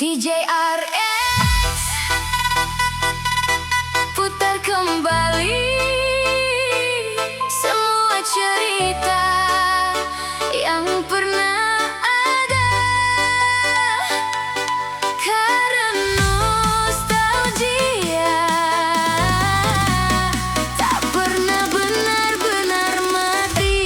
DJ RX putar kembali semua cerita yang pernah ada, karena nostalgia tak pernah benar-benar mati.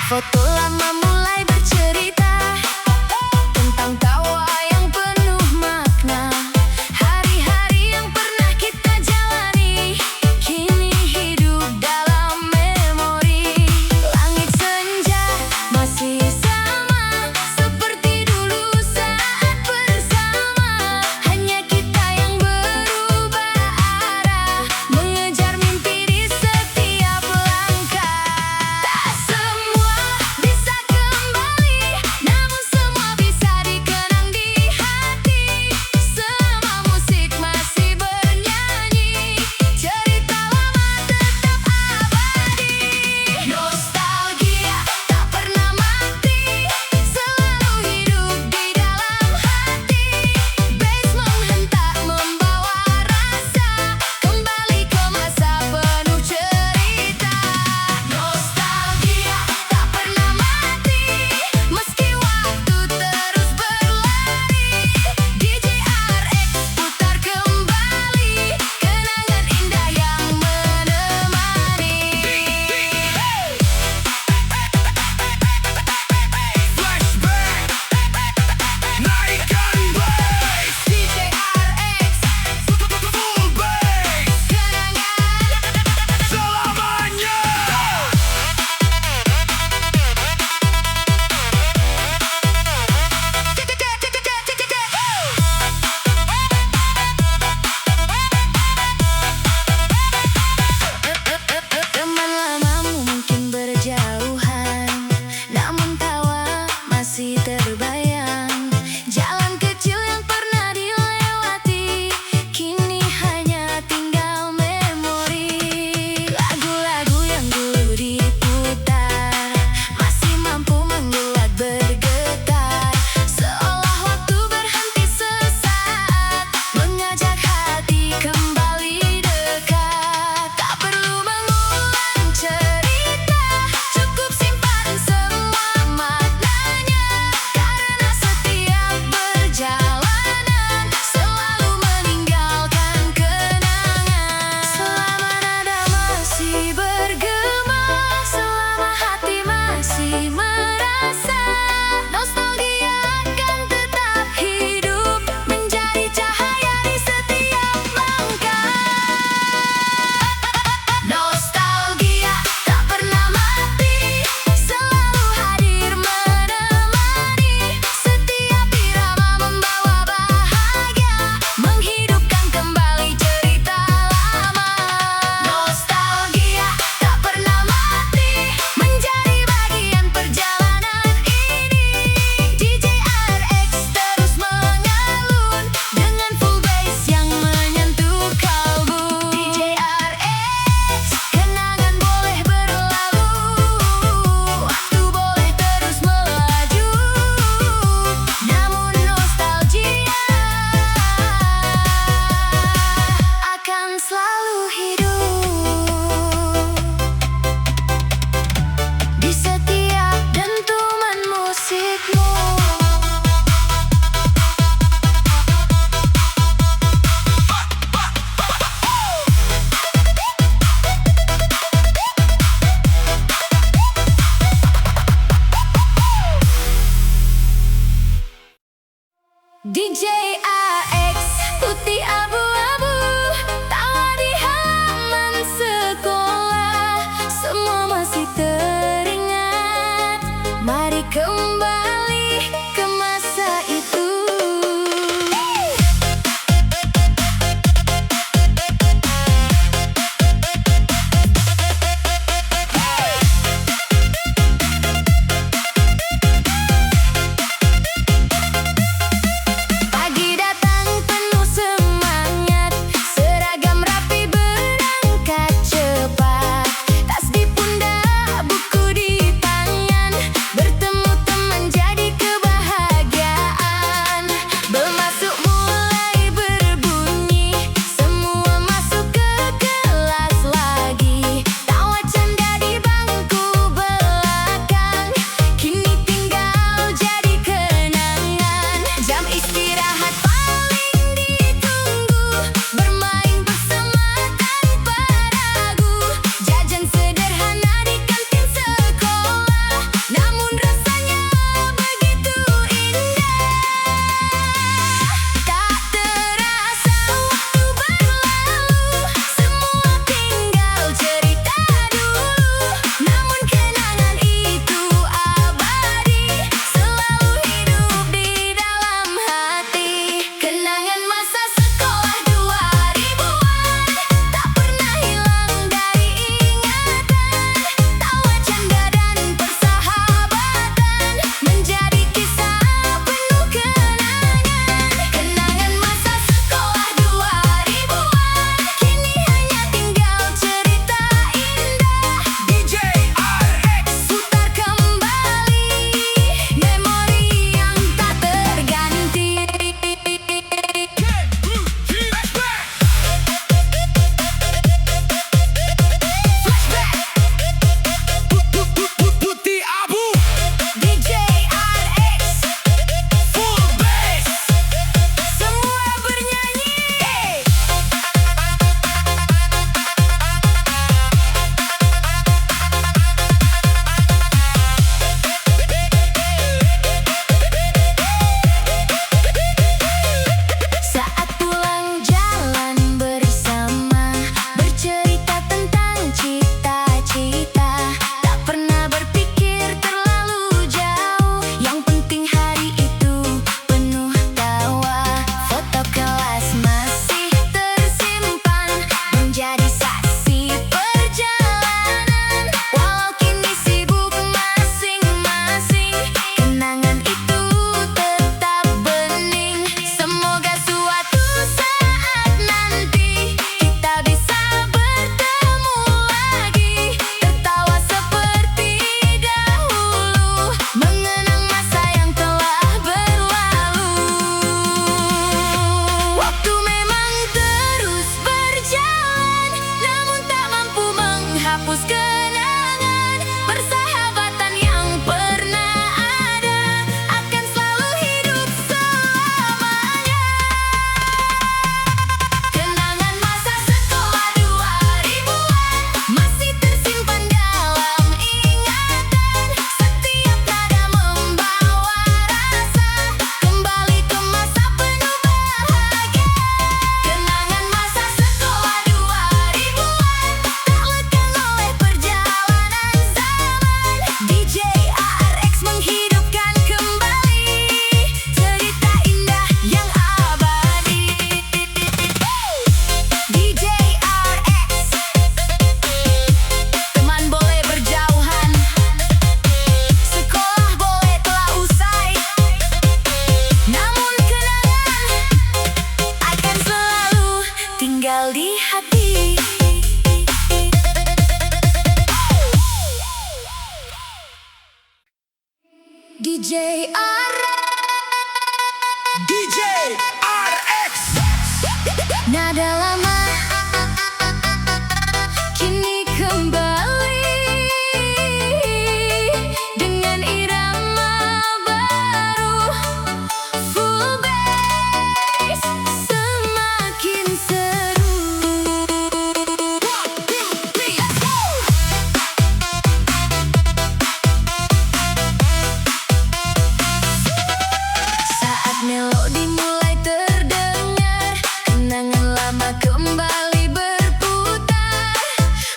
Foto lama mulai bercerita tentang tawa yang penuh makna. Hari-hari yang pernah kita jalani kini hidup dalam memori. Langit senja masih sama seperti dulu saat bersama. Hanya kita yang berubah arah, mengejar mimpi di setiap langkah. Tak semua bisa kembali, namun semua bisa dikenang di hati. Selama musik masih bernyanyi, cerita lama tetap abadi. Nostalgia tak pernah mati, selalu hidup di dalam hati. Bass menghentak membawa rasa kembali ke masa penuh cerita. Nostalgia tak pernah mati, meski waktu terus berlari. DJ RX putar kembali kenangan indah yang menemani. Flashback, naikkan bass, DJ RX full bass, kenangan selamanya. Teman lamamu mungkin berjauhan, namun tawa masih terbayang. Jalan kecil yang pernah dilewati kini hanya tinggal memori. Lagu-lagu yang dulu diputar masih mampu membuat bergetar, seolah waktu berhenti sesaat, mengajak hati kembali dekat. Tak perlu mengulang cerita, cukup simpan semua maknanya, karena setiap perjalanan selalu meninggalkan kenangan. Selama nada masih bergema, selama hati masih merasa, nostalgia akan tetap hidup, menjadi cahaya di setiap langkah. Nostalgia tak pernah mati, selalu hadir menemani. Setiap irama membawa bahagia, menghidupkan kembali cerita lama. Nostalgia tak pernah mati, menjadi bagian perjalanan ini. DJ RX terus mengalun dengan full bass yang menyentuh kalbu. DJ RX, kenangan boleh berlalu, waktu boleh terus melaju, namun nostalgia akan selalu hidup di setiap dentuman musikmu. DJ RX putih abu-abu, tawa di halaman sekolah, semua masih teringat. Mari kembali ke masa Nada lama kini kembali dengan irama baru. Full bass semakin seru. 1, 2, 3, let's go! Saat melodi mulai terdengar, kenangan lama kembali berputar,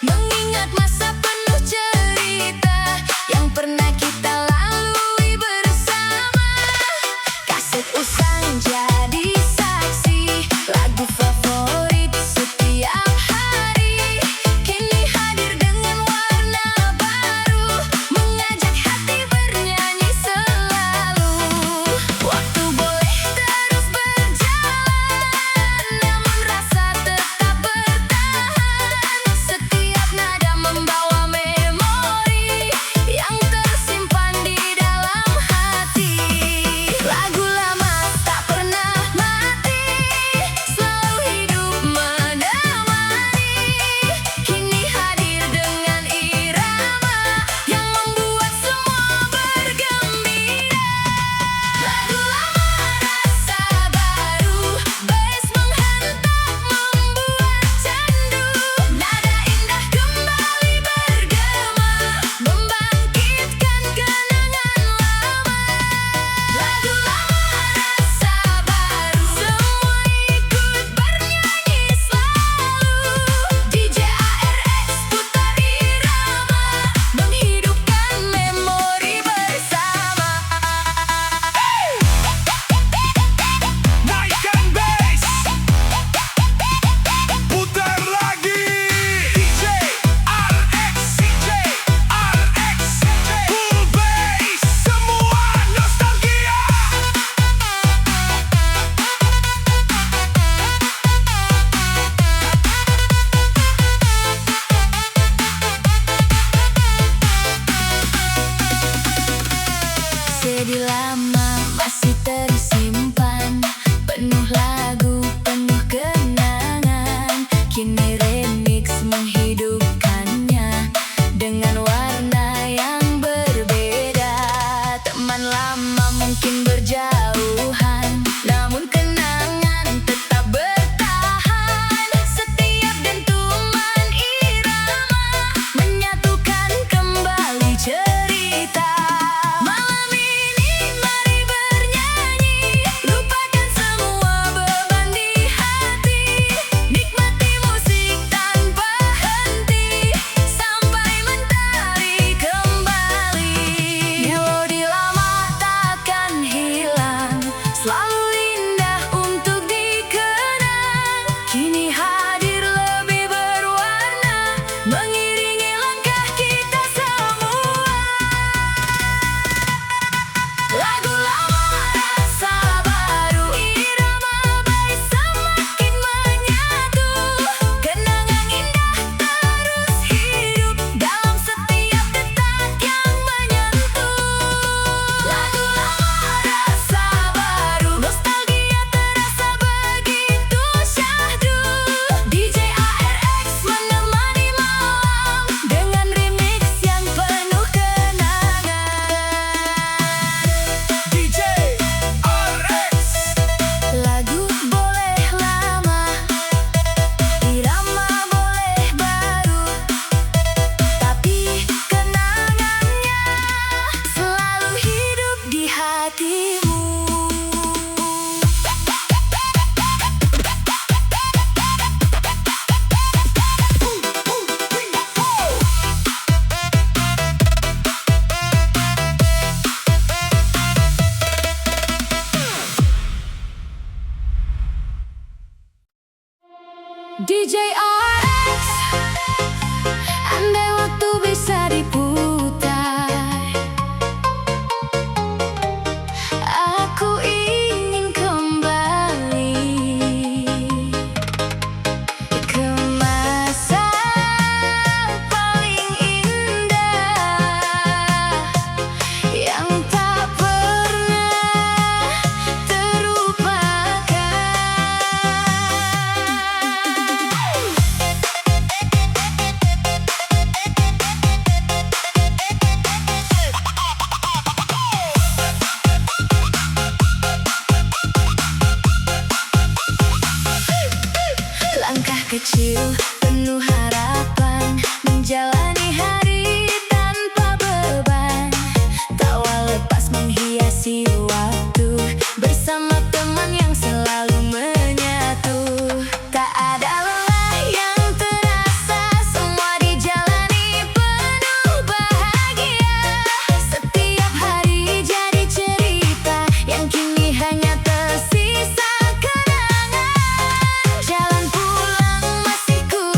mengingat masa penuh cerita yang pernah kita lalui bersama. Kaset usang jadi saksi lagu favorit setiap hari, kini hadir dengan warna baru, mengajak hati bernyanyi selalu. Waktu boleh terus berjalan, namun rasa tetap bertahan. Setiap nada membawa memori yang tersimpan di dalam hati. Lagu lama tak pernah mati, selalu hidup menemani, kini hadir dengan irama yang membuat semua bergembira. Lagu lama rasa baru, bass menghentak membuat candu, nada indah kembali bergema, membangkitkan kenangan lama. Lagu lama rasa baru, semua ikut bernyanyi selalu. DJ ARX putar irama, menghidupkan memori bersama. Naikkan bass, putar lagi. DJ RX, full bass, semua nostalgia. CD lama masih tersimpan, penuh lagu, penuh kenangan, kini remix menghidupkannya dengan warna yang berbeda. Teman lama mungkin berjauhan, namun kenangan tetap bertahan. Setiap dentuman irama menyatukan kembali cerita. Malam ini mari bernyanyi, lupakan semua beban di hati, nikmati musik tanpa henti sampai mentari kembali. Melodi lama takkan hilang, selalu indah untuk dikenang, kini hadir lebih berwarna, mengiringi langkah kita semua. Lagu lama rasa baru, irama bass semakin menyatu, kenangan indah terus hidup dalam setiap detak yang menyentuh. Lagu lama rasa baru, nostalgia terasa begitu syahdu. DJ ARX menemani malam dengan remix yang penuh kenangan. DJ RX, Lagu boleh lama, irama boleh baru, tapi kenangannya selalu hidup di hatimu. DJ RX, andai waktu bisa diputar, aku ingin kembali ke masa paling indah yang tak pernah terlupakan. kecil penuh harapan, menjalani hari tanpa beban. Tawa lepas menghiasi waktu, bersama teman yang selalu menyatu. Tak ada lelah yang terasa, semua dijalani penuh bahagia. Setiap hari jadi cerita yang kini hanya tersisa kenangan. Jalan pulang masih ku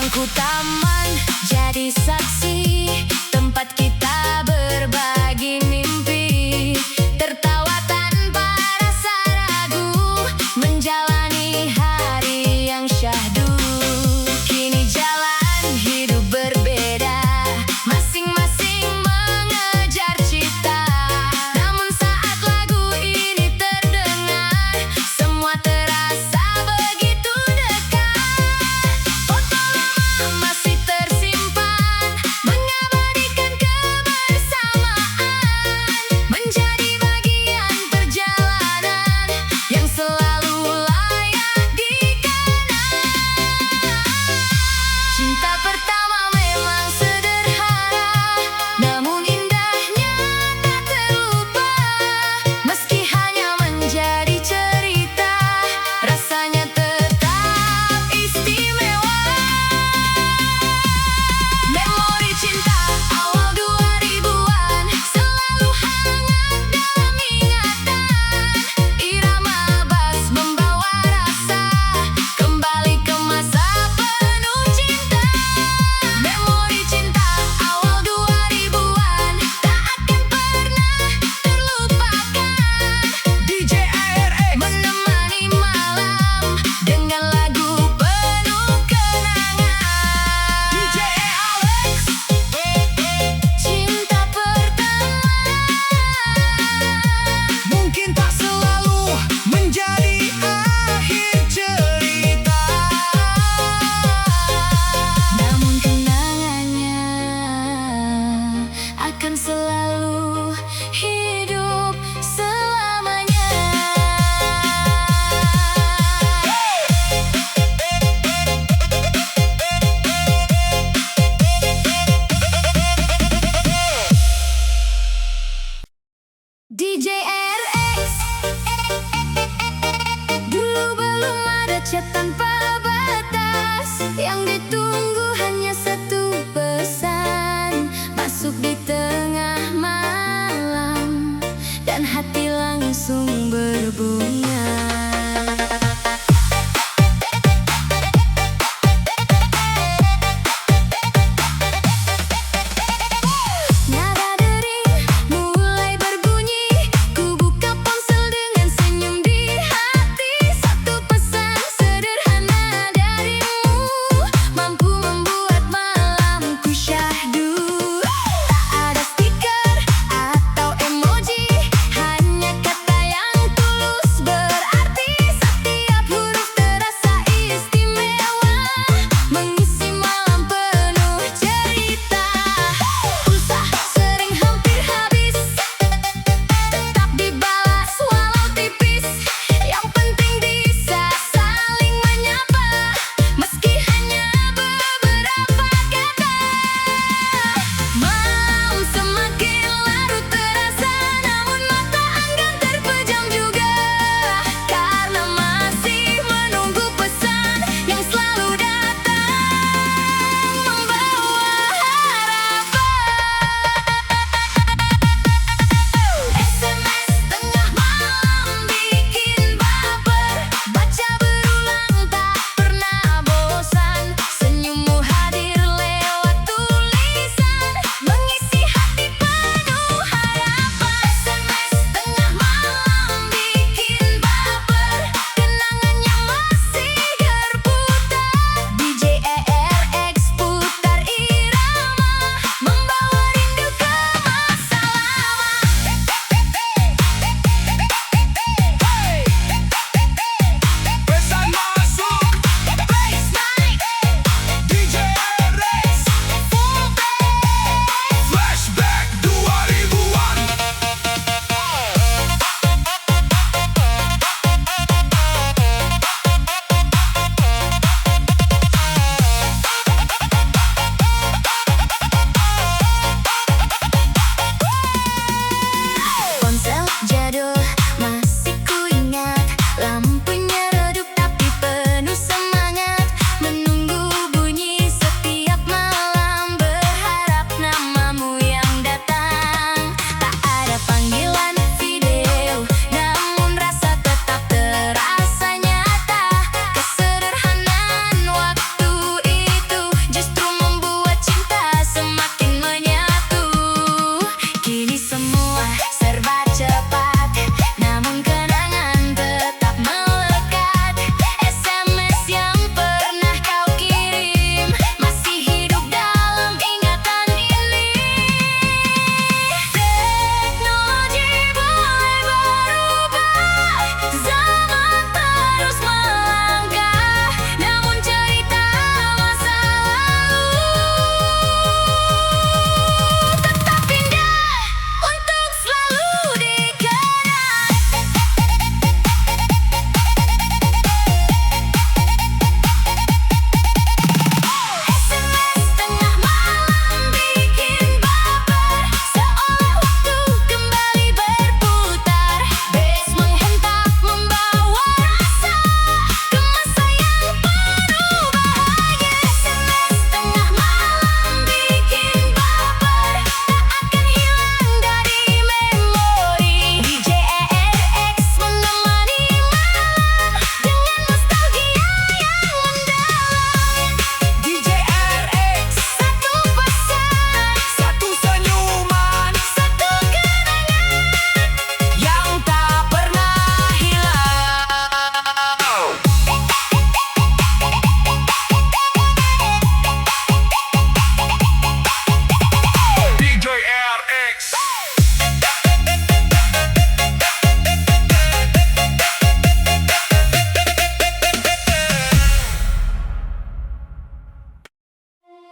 Bangku taman jadi saksi, tempat kita berbagi mimpi, tertawa tanpa rasa ragu, menjalani hari yang syahdu. Kini jalan hidup berbeda, masing-masing mengejar cita. Namun saat lagu ini terdengar, semua terasa begitu dekat. Foto lama masih tersimpan, mengabadi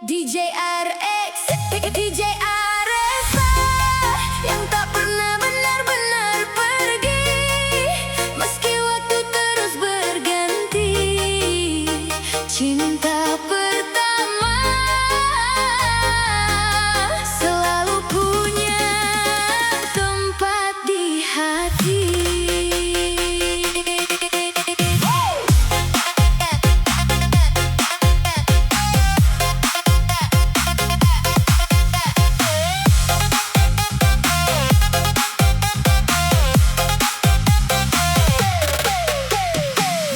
DJ RX, DJ Aresa yang tak pernah benar-benar pergi, meski waktu terus berganti. Cinta pertama selalu punya tempat di hati.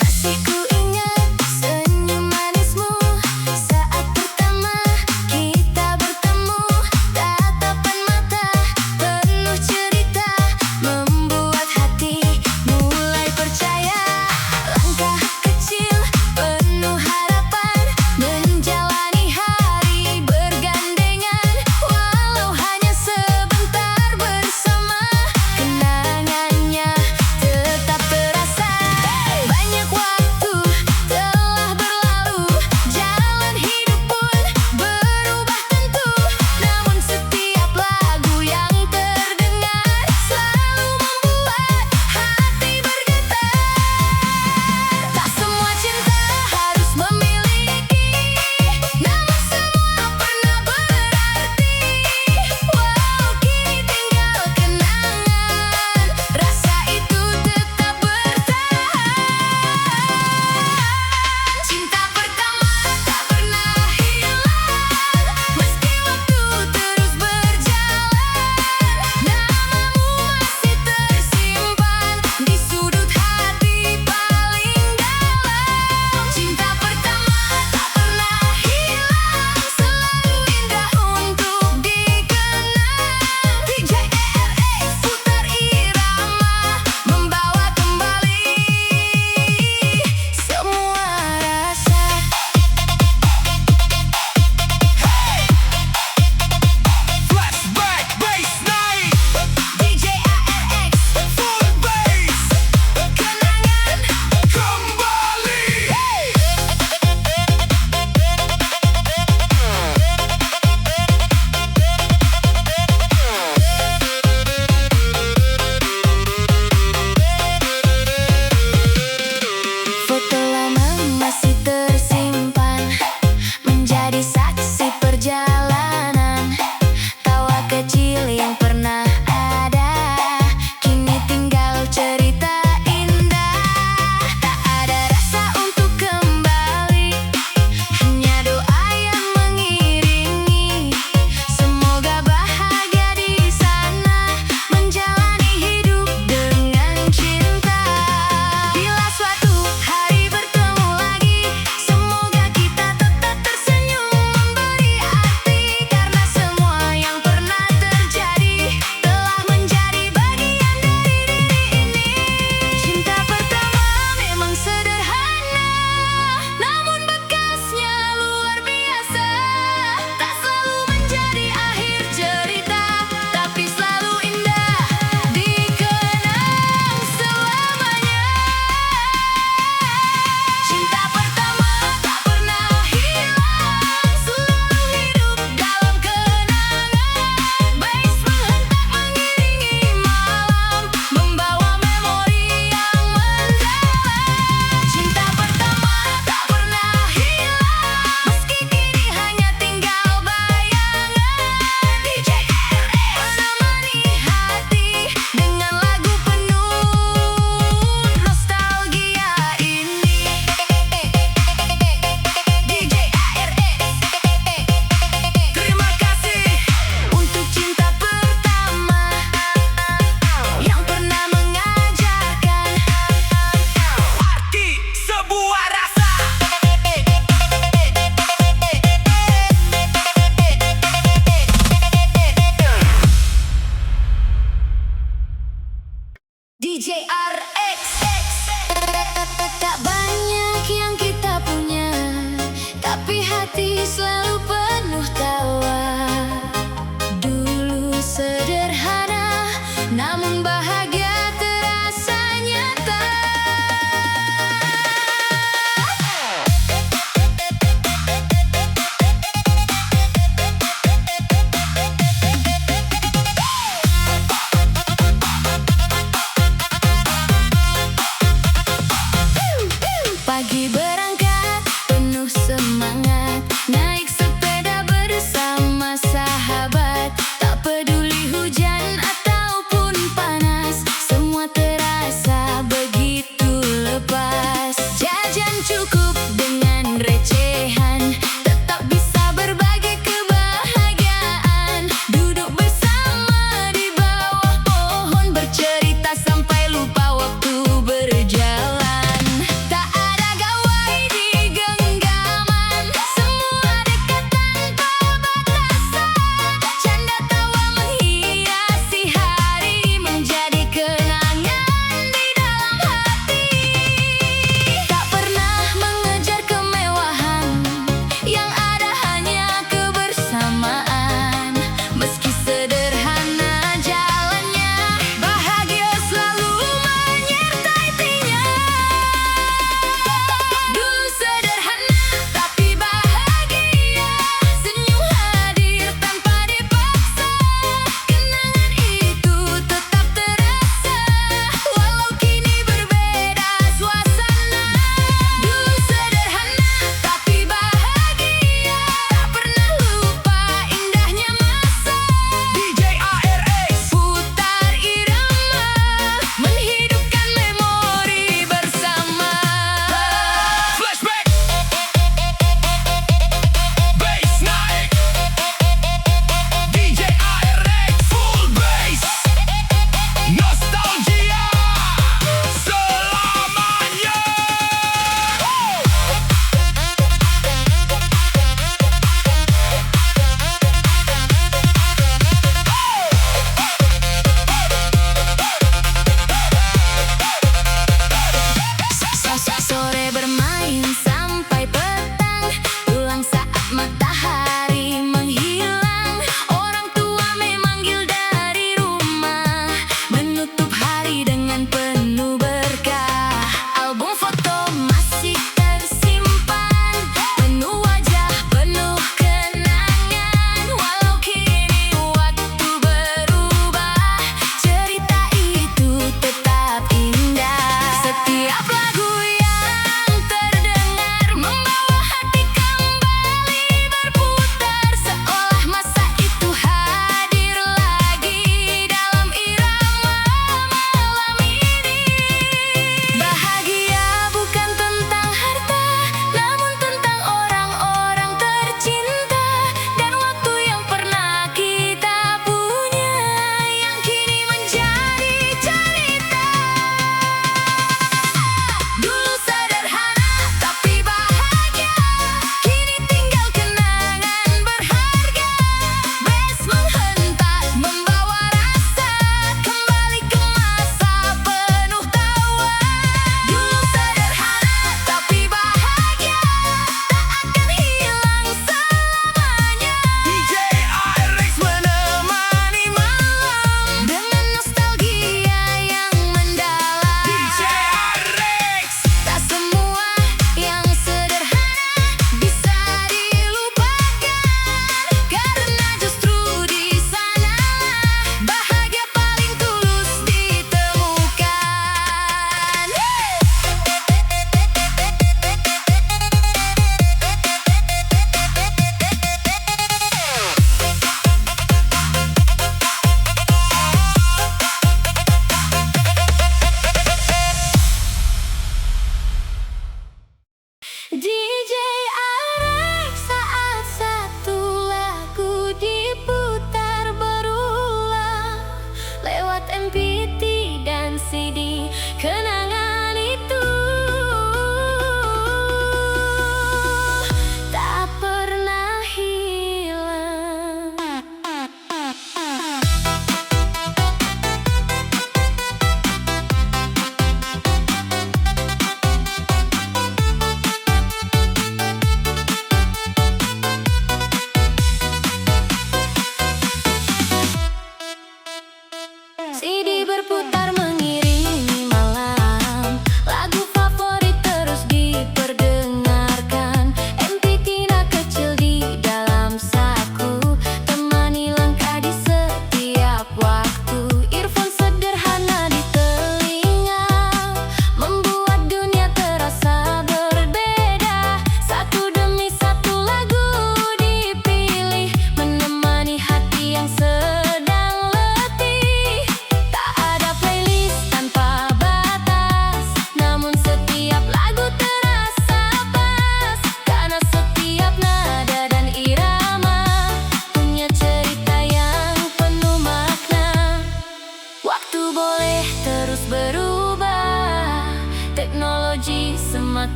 Masih ku ingat senyum manismu saat pertama kita bertemu. Tatapan mata penuh cerita membuat hati mulai percaya. Langkah kecil penuh harapan menjalani hari bergandengan. Walau hanya sebentar bersama, kenangannya tetap terasa. Banyak waktu telah berlalu, jalan hidup pun berubah tentu. Namun setiap lagu yang terdengar selalu membuat hati bergetar. Tak semua cinta harus memiliki, namun semua pernah berarti. Walau kini tinggal kenangan, rasa itu tetap bertahan. Cinta pertama tak pernah hilang, meski waktu terus berjalan. Namamu masih tersimpan di sudut hati paling dalam. Cinta pertama tak pernah hilang, selalu indah untuk dikenang. DJ RX putar irama, membawa kembali semua rasa. Flashback bass night. DJ RX Full bass. kenangan. Kembali. Foto lama masih tersimpan menjadi saksi perjalanan. Tawa kecil yang pernah ada kini tinggal cerita indah. Tak ada rasa untuk kembali, hanya doa yang mengiringi. Semoga bahagia di sana, menjalani hidup dengan cinta. Bila suatu hari bertemu lagi, semoga kita tetap tersenyum memberi arti. Karena semua yang pernah terjadi telah menjadi bagian dari diri ini. Cinta pertama memang sederhana, namun bekasnya luar biasa. Tak selalu menjadi akhir cerita, tapi selalu indah dikenang selamanya. Cinta pertama tak pernah hilang, selalu hidup dalam kenangan. Bass menghentak mengiringi malam, membawa memori yang mendalam. Cinta pertama tak pernah hilang, meski kini hanya tinggal bayangan. DJ RX menemani hati dengan lagu penuh nostalgia ini. DJ RX, Terima kasih. untuk cinta pertama yang pernah mengajarkan Arti sebuah rasa. DJ RX. Tak banyak yang kita punya, tapi hati selalu penuh tawa. Dulu sederhana, namun bahagia terasa nyata.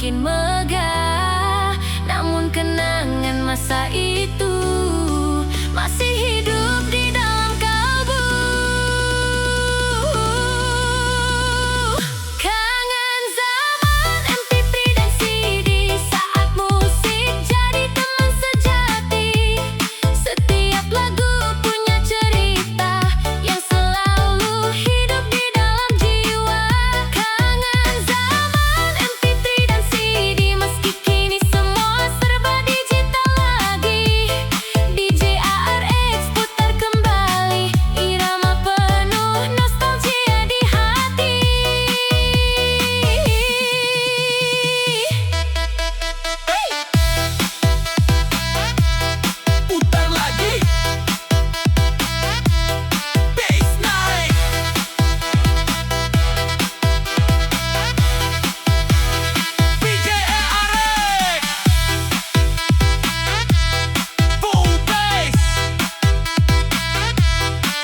makin megah. Namun kenangan masa itu masih hidup di dalam kalbu. Kangen zaman MP3 dan CD, saat musik jadi teman sejati. Setiap lagu punya cerita yang selalu hidup di dalam jiwa. Kangen zaman MP3 dan CD, meski kini semua serba digital lagi. DJ ARX putar kembali irama penuh nostalgia di hati. Putar lagi. Bass naik. DJ ARX. Full bass.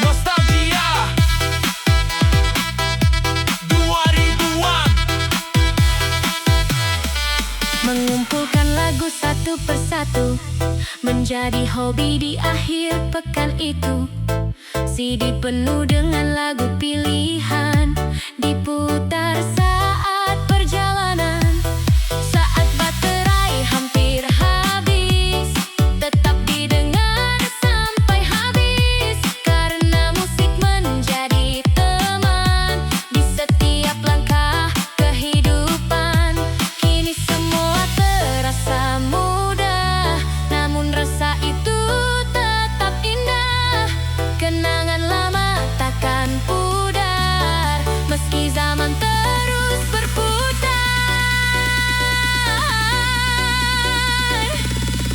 Nostalgia 2000-an. Mengumpulkan lagu satu persatu menjadi hobi di akhir pekan itu. CD penuh dengan lagu pilihan diputar saat perjalanan. Saat baterai hampir habis, tetap didengar sampai habis. Karena musik menjadi teman di setiap langkah kehidupan. Kini semua terasa mudah, namun rasa itu tetap indah. Kenangan lama takkan pudar, meski zaman terus berputar.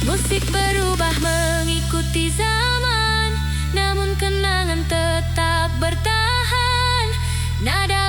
Musik berubah mengikuti zaman, namun kenangan tetap bertahan. Nada